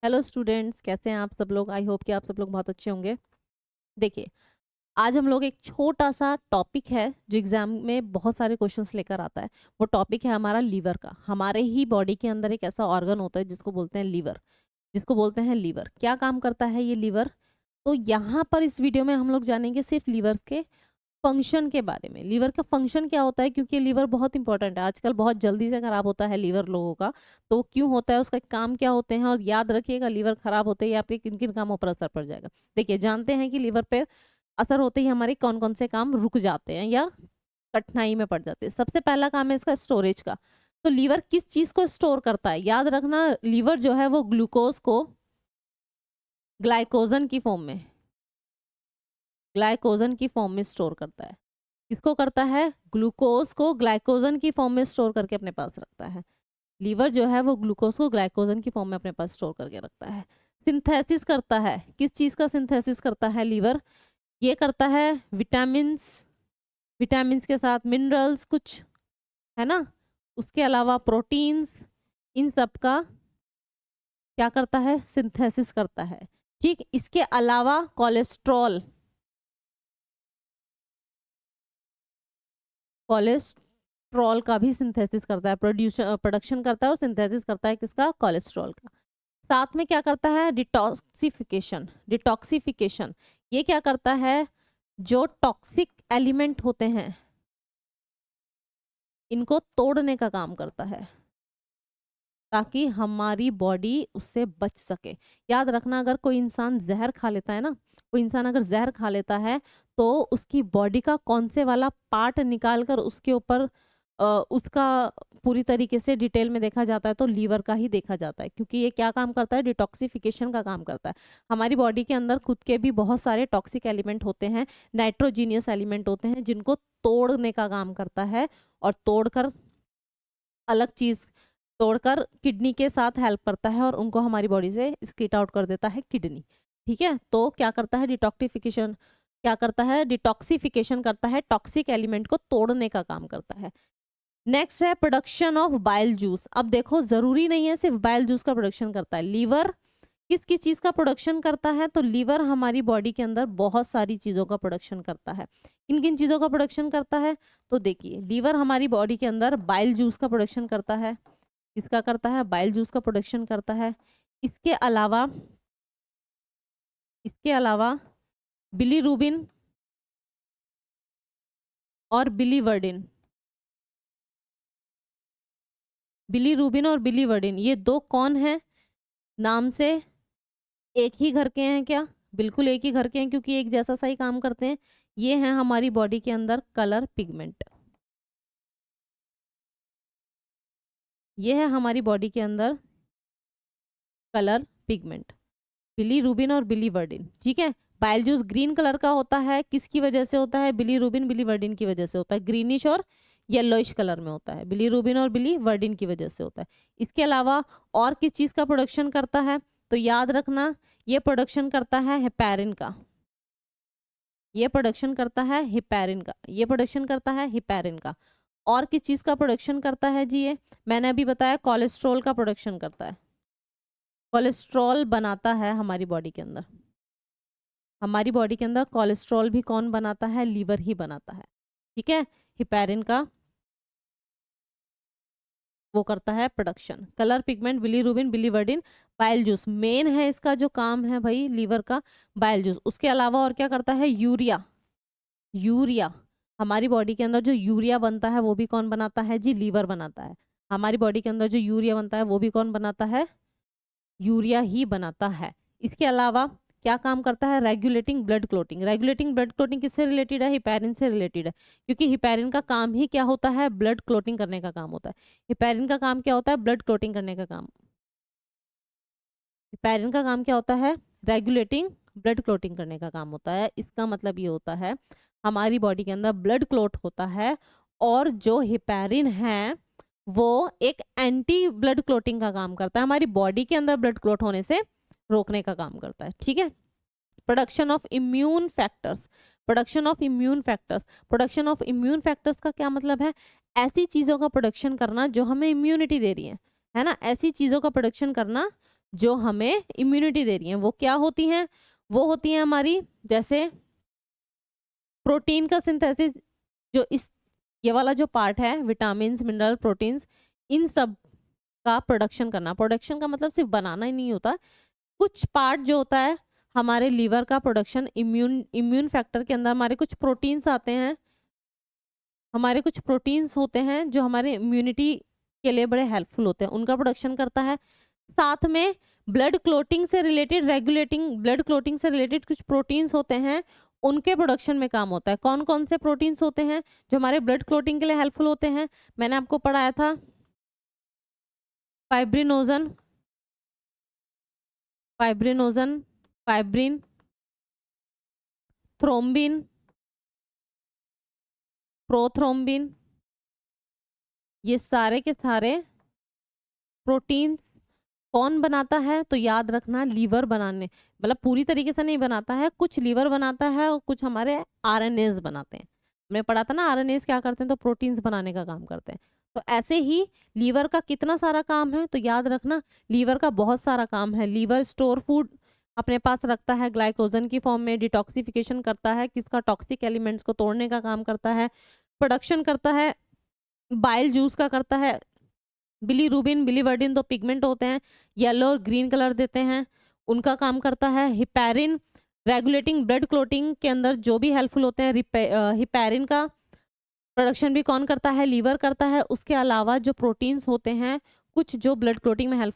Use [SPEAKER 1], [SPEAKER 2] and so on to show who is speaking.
[SPEAKER 1] Hello students, कैसे हैं आप सब लोग। आई होप कि आप सब लोग बहुत अच्छे होंगे। देखिए, आज हम लोग एक छोटा सा टॉपिक है जो एग्जाम में बहुत सारे क्वेश्चंस लेकर आता है। वो टॉपिक है हमारा लीवर का। हमारे ही बॉडी के अंदर एक ऐसा ऑर्गन होता है जिसको बोलते हैं लीवर। जिसको बोलते हैं लीवर, क्या काम करता है ये लीवर? तो यहाँ पर इस वीडियो में हम लोग जानेंगे सिर्फ लीवर के फंक्शन के बारे में। लीवर का फंक्शन क्या होता है, क्योंकि लीवर बहुत इंपॉर्टेंट है। आजकल बहुत जल्दी से खराब होता है लीवर लोगों का। तो क्यों होता है, उसका काम क्या होते हैं, और याद रखिएगा लीवर खराब होते ही आपके किन किन कामों पर असर पड़ जाएगा। देखिए, जानते हैं कि लीवर पे असर होते ही हमारे कौन कौन से काम रुक जाते हैं या कठिनाई में पड़ जाते हैं। सबसे पहला काम है इसका स्टोरेज का। तो लीवर किस चीज को स्टोर करता है, याद रखना, लीवर जो है वो ग्लूकोज को ग्लाइकोजन की फॉर्म में स्टोर करता है। किसको करता है? ग्लूकोज को ग्लाइकोजन की फॉर्म में स्टोर करके अपने पास रखता है। लीवर जो है वो ग्लूकोज को ग्लाइकोजन की फॉर्म में अपने पास स्टोर करके रखता है। सिंथेसिस करता है, किस चीज का सिंथेसिस करता है लीवर? ये करता है विटामिन्स, विटामिन्स के साथ मिनरल्स कुछ, है ना। उसके अलावा प्रोटीन्स, इन सब का क्या करता है? सिंथेसिस करता है। ठीक, इसके अलावा कोलेस्ट्रॉल, कोलेस्ट्रॉल का भी सिंथेसिस करता है, प्रोडक्शन करता है और सिंथेसिस करता है किसका? कोलेस्ट्रॉल का। साथ में क्या करता है? डिटॉक्सिफिकेशन। डिटॉक्सिफिकेशन ये क्या करता है? जो टॉक्सिक एलिमेंट होते हैं इनको तोड़ने का काम करता है, ताकि हमारी बॉडी उससे बच सके। याद रखना, अगर कोई इंसान जहर खा लेता है ना, कोई इंसान अगर जहर खा लेता है तो उसकी बॉडी का कौन से वाला पार्ट निकाल कर उसके ऊपर उसका पूरी तरीके से डिटेल में देखा जाता है तो लीवर का ही देखा जाता है, क्योंकि ये क्या काम करता है? डिटॉक्सिफिकेशन का काम करता है। हमारी बॉडी के अंदर खुद के भी बहुत सारे टॉक्सिक एलिमेंट होते हैं, नाइट्रोजीनियस एलिमेंट होते हैं, जिनको तोड़ने का काम करता है। और तोड़कर अलग चीज, तोड़कर किडनी के साथ हेल्प करता है और उनको हमारी बॉडी से स्कीट आउट कर देता है किडनी। ठीक है, तो क्या करता है? डिटॉक्सिफिकेशन क्या करता है? डिटॉक्सिफिकेशन करता है, टॉक्सिक एलिमेंट को तोड़ने का काम करता है। नेक्स्ट है प्रोडक्शन ऑफ बाइल जूस। अब देखो, जरूरी नहीं है सिर्फ बाइल जूस का प्रोडक्शन करता है। लीवर किस किस चीज का प्रोडक्शन करता है? तो लीवर हमारी बॉडी के अंदर बहुत सारी चीजों का प्रोडक्शन करता है। किन किन चीजों का प्रोडक्शन करता है? तो देखिए, लीवर हमारी बॉडी के अंदर बाइल जूस का प्रोडक्शन करता है। किसका करता है? बाइल जूस का प्रोडक्शन करता है। इसके अलावा बिलीरुबिन और बिलीवर्डिन, बिलीरुबिन और बिलीवर्डिन ये दो कौन है? नाम से एक ही घर के हैं क्या? बिल्कुल एक ही घर के हैं, क्योंकि एक जैसा सा ही काम करते हैं। ये हैं हमारी बॉडी के अंदर कलर पिगमेंट। ये है हमारी बॉडी के अंदर कलर पिगमेंट, बिलीरुबिन और बिलीवर्डिन। ठीक है, बाइल जूस ग्रीन कलर का होता है, किसकी वजह से होता है? बिलीरुबिन बिलीवर्डिन की वजह से होता है। ग्रीनिश और येलोइश कलर में होता है, बिलीरुबिन और बिलीवर्डिन की वजह से होता है। इसके अलावा और किस चीज का प्रोडक्शन करता है? तो याद रखना, ये प्रोडक्शन करता है हेपेरिन का। ये प्रोडक्शन करता है हिपैरिन का। ये प्रोडक्शन करता है हिपैरिन का। और किस चीज का प्रोडक्शन करता है जी? ये मैंने अभी बताया, कोलेस्ट्रॉल का प्रोडक्शन करता है। कोलेस्ट्रॉल बनाता है हमारी बॉडी के अंदर। हमारी बॉडी के अंदर कोलेस्ट्रॉल भी कौन बनाता है? लीवर ही बनाता है। ठीक है, हिपैरिन का वो करता है production. Colour pigment, bilirubin, biliverdin, bile juice main है इसका जो काम है भाई लीवर का, बाइल जूस। उसके अलावा और क्या करता है? यूरिया। यूरिया हमारी बॉडी के अंदर जो यूरिया बनता है वो भी कौन बनाता है जी? लीवर बनाता है। हमारी बॉडी के अंदर जो यूरिया बनता है वो भी कौन बनाता है? यूरिया ही बनाता है। इसके अलावा क्या काम करता है? Regulating blood clotting. Regulating blood clotting किससे रिलेटेड है? हिपैरिन से रिलेटेड है, क्योंकि हिपैरिन का काम ही क्या होता है? ब्लड क्लोटिंग करने का काम होता है। हिपैरिन का काम क्या होता है? ब्लड क्लोटिंग करने का काम। हिपैरिन का काम क्या होता है? रेगुलेटिंग ब्लड क्लोटिंग करने का काम होता है। इसका मतलब ये होता है हमारी बॉडी के अंदर ब्लड क्लोट होता है, और जो हिपैरिन है वो एक एंटी ब्लड क्लोटिंग का काम करता है, हमारी बॉडी के अंदर ब्लड क्लोट होने से रोकने का काम करता है। ठीक है, production of immune factors. Production of immune factors, production of immune factors का क्या मतलब है? ऐसी चीजों का प्रोडक्शन करना जो हमें इम्यूनिटी दे रही है ना, ऐसी चीजों का प्रोडक्शन करना जो हमें इम्यूनिटी दे रही हैं। वो क्या होती हैं? वो होती हैं हमारी, जैसे प्रोटीन का सिंथेसिस, जो इस ये वाला जो पार्ट है, विटामिन्स, मिनरल, प्रोटीन्स, इन सब का प्रोडक्शन करना। प्रोडक्शन का मतलब सिर्फ बनाना ही नहीं होता, कुछ पार्ट जो होता है हमारे लीवर का प्रोडक्शन, इम्यून फैक्टर के अंदर हमारे कुछ प्रोटीन्स आते हैं, हमारे कुछ प्रोटीन्स होते हैं जो हमारे इम्यूनिटी के लिए बड़े हेल्पफुल होते हैं, उनका प्रोडक्शन करता है। साथ में ब्लड क्लोटिंग से रिलेटेड, रेगुलेटिंग ब्लड क्लोटिंग से रिलेटेड कुछ प्रोटीन्स होते हैं, उनके प्रोडक्शन में काम होता है। कौन कौन से प्रोटीन्स होते हैं जो हमारे ब्लड क्लोटिंग के लिए हेल्पफुल होते हैं? मैंने आपको पढ़ाया था, फाइब्रिनोजन, फाइब्रिन, थ्रोम्बिन, प्रोथ्रोम्बिन, ये सारे के सारे प्रोटीन्स कौन बनाता है? तो याद रखना, लीवर बनाने, मतलब पूरी तरीके से नहीं बनाता है, कुछ लीवर बनाता है और कुछ हमारे आरएनएस बनाते हैं। हमने पढ़ा था ना आरएनएस क्या करते हैं, तो प्रोटीन्स बनाने का काम करते हैं। तो ऐसे ही लीवर का कितना सारा काम है, तो याद रखना लीवर का बहुत सारा काम है। लीवर स्टोर फूड अपने पास रखता है ग्लाइकोजन की फॉर्म में, डिटॉक्सिफिकेशन करता है, किसका? टॉक्सिक एलिमेंट्स को तोड़ने का काम करता है, प्रोडक्शन करता है, बाइल जूस का करता है, बिलीरुबिन, बिलीवर्डिन दो पिगमेंट होते हैं, येलो और ग्रीन कलर देते हैं, उनका काम करता है। हिपैरिन रेगुलेटिंग ब्लड क्लोटिंग के अंदर जो भी हेल्पफुल होते हैं, हिपैरिन का प्रोडक्शन भी कौन करता है? लीवर करता है। उसके अलावा जो प्रोटीन्स होते हैं कुछ जो ब्लड क्लोटिंग में हेल्प